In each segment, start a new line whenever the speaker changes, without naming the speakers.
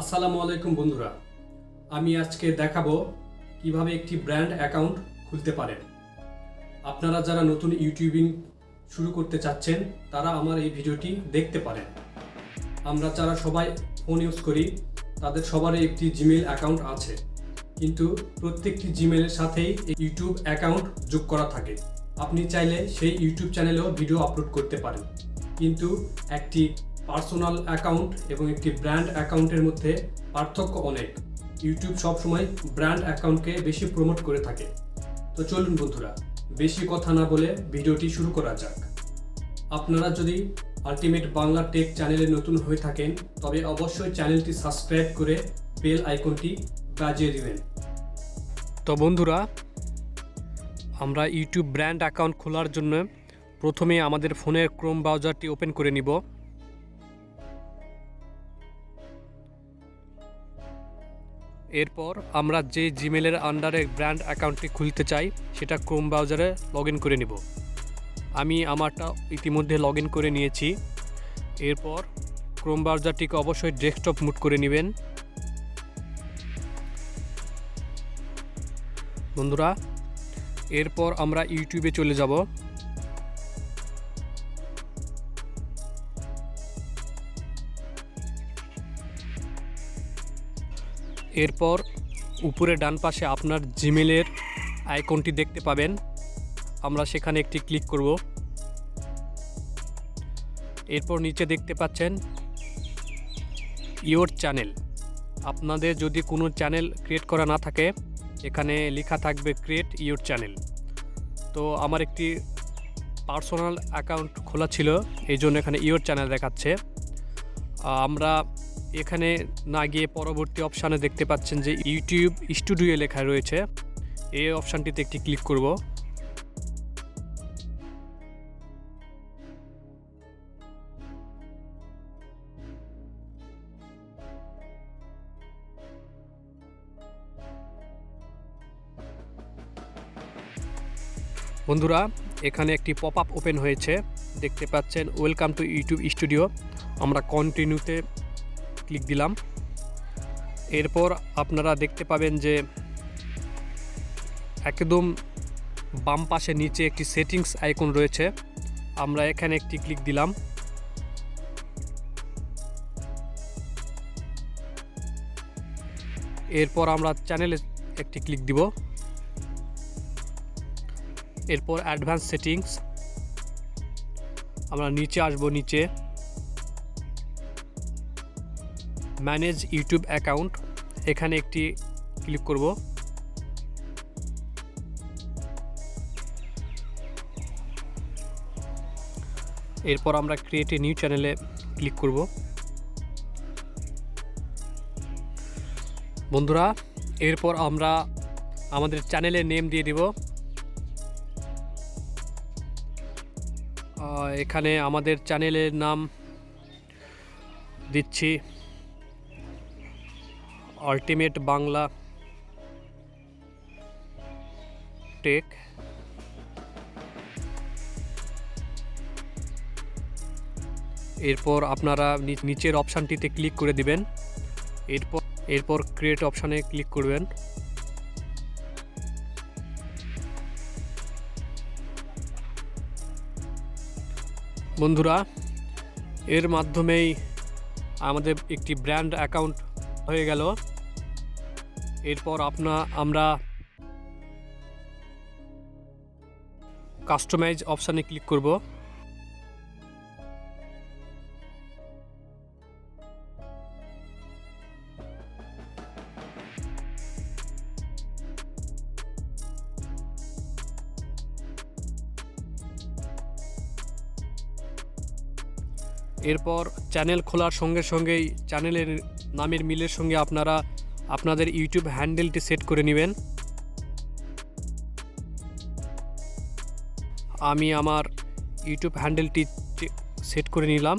আসসালামু আলাইকুম বন্ধুরা, আমি আজকে দেখাবো কিভাবে একটি ব্র্যান্ড অ্যাকাউন্ট খুলতে পারেন। আপনারা যারা নতুন ইউটিউবিং শুরু করতে চাচ্ছেন তারা আমার এই ভিডিওটি দেখতে পারেন। আমরা যারা সবাই ফোন ইউজ করি তাদের সবারই একটি জিমেইল অ্যাকাউন্ট আছে, কিন্তু প্রত্যেকটি জিমেইলের সাথেই ইউটিউব অ্যাকাউন্ট যোগ করা থাকে। আপনি চাইলে সেই ইউটিউব চ্যানেলেও ভিডিও আপলোড করতে পারেন, কিন্তু একটি পার্সোনাল অ্যাকাউন্ট এবং একটি ব্র্যান্ড অ্যাকাউন্টের মধ্যে পার্থক্য অনেক। ইউটিউব সবসময় ব্র্যান্ড অ্যাকাউন্টকে বেশি প্রমোট করে থাকে। তো চলুন বন্ধুরা, বেশি কথা না বলে ভিডিওটি শুরু করা যাক। আপনারা যদি আলটিমেট বাংলা টেক চ্যানেলে নতুন হয়ে থাকেন তবে অবশ্যই চ্যানেলটি সাবস্ক্রাইব করে বেল আইকনটি বাজিয়ে দিবেন। তো বন্ধুরা, আমরা ইউটিউব ব্র্যান্ড অ্যাকাউন্ট খোলার জন্য প্রথমে আমাদের ফোনের ক্রোম ব্রাউজারটি ওপেন করে নিব। এরপর আমরা যে জিমেলের আন্ডারে ব্র্যান্ড অ্যাকাউন্টটি খুলতে চাই সেটা ক্রোম ব্রাউজারে লগ ইন করে নিব। আমি আমারটা ইতিমধ্যে লগ ইন করে নিয়েছি। এরপর ক্রোম ব্রাউজারটিকে অবশ্যই ডেস্কটপ মুড করে নেবেন। বন্ধুরা, এরপর আমরা ইউটিউবে চলে যাব। এরপর উপরে ডান পাশে আপনার জিমেলের আইকনটি দেখতে পাবেন, আমরা সেখানে একটি ক্লিক করব। এরপর নিচে দেখতে পাচ্ছেন ইওর চ্যানেল। আপনাদের যদি কোনো চ্যানেল ক্রিয়েট করা না থাকে এখানে লেখা থাকবে ক্রিয়েট ইওর চ্যানেল। তো আমার একটি পার্সোনাল অ্যাকাউন্ট খোলা ছিল, এই জন্য এখানে ইওর চ্যানেল দেখাচ্ছে। আমরা এখানে না গিয়ে পরবর্তী অপশানে দেখতে পাচ্ছেন যে ইউটিউব স্টুডিও লেখা রয়েছে, এই অপশানটিতে একটি ক্লিক করব। বন্ধুরা, এখানে একটি পপ আপ ওপেন হয়েছে, দেখতে পাচ্ছেন ওয়েলকাম টু ইউটিউব স্টুডিও। আমরা কন্টিনিউতে ক্লিক দিলাম। এরপর আপনারা দেখতে পাবেন যে একদম বাম পাশে নিচে একটি সেটিংস আইকন রয়েছে, আমরা এখানে একটি ক্লিক দিলাম। এরপর আমরা চ্যানেলে একটি ক্লিক দিব। এরপর অ্যাডভান্স সেটিংস, আমরা নিচে আসব। নিচে ম্যানেজ ইউটিউব অ্যাকাউন্ট, এখানে একটি ক্লিক করব। এরপর আমরা ক্রিয়েট এ নিউ চ্যানেলে ক্লিক করব। বন্ধুরা, এরপর আমরা আমাদের চ্যানেলের নেম দিয়ে দিব। এখানে আমাদের চ্যানেলের নাম দিচ্ছি আলটিমেট বাংলা টেক। এরপর আপনারা নিচের অপশানটিতে ক্লিক করে দিবেন। এরপর ক্রিয়েট অপশানে ক্লিক করবেন। বন্ধুরা, এর মাধ্যমেই আমাদের একটি ব্র্যান্ড অ্যাকাউন্ট হয়ে গেল। এরপর আমরা কাস্টমাইজ অপশানে ক্লিক করব। এরপর চ্যানেল খোলার সঙ্গে সঙ্গেই চ্যানেলের নামের মিলের সঙ্গে আপনারা আপনাদের ইউটিউব হ্যান্ডেলটি সেট করে নেবেন। আমি আমার ইউটিউব হ্যান্ডেলটি সেট করে নিলাম।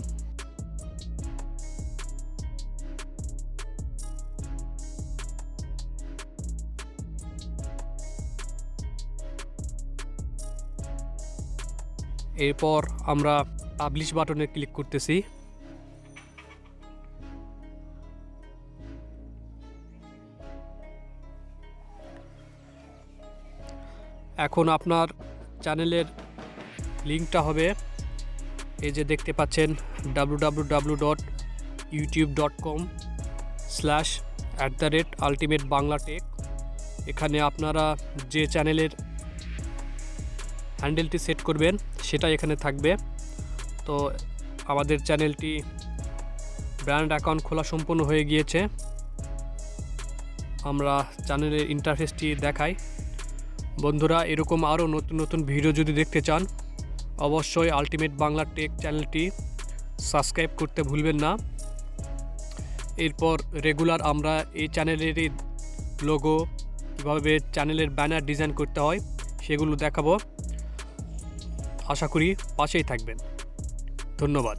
এরপর আমরা পাবলিশ বাটনে ক্লিক করতেছি। এখন আপনার চ্যানেলের লিঙ্কটা হবে এই যে দেখতে পাচ্ছেন www.youtube.com/ultimatebanglatech। এখানে আপনারা যে চ্যানেলের হ্যান্ডেলটি সেট করবেন সেটা এখানে থাকবে। তো আমাদের চ্যানেলটি ব্র্যান্ড অ্যাকাউন্ট খোলা সম্পূর্ণ হয়ে গিয়েছে। আমরা চ্যানেলের ইন্টারফেসটি দেখাই। বন্ধুরা, এরকম আরও নতুন নতুন ভিডিও যদি দেখতে চান অবশ্যই আলটিমেট বাংলা টেক চ্যানেলটি সাবস্ক্রাইব করতে ভুলবেন না। এরপর রেগুলার আমরা এই চ্যানেলেরই লোগো, কীভাবে চ্যানেলের ব্যানার ডিজাইন করতে হয় সেগুলো দেখাবো। আশা করি পাশেই থাকবেন। ধন্যবাদ।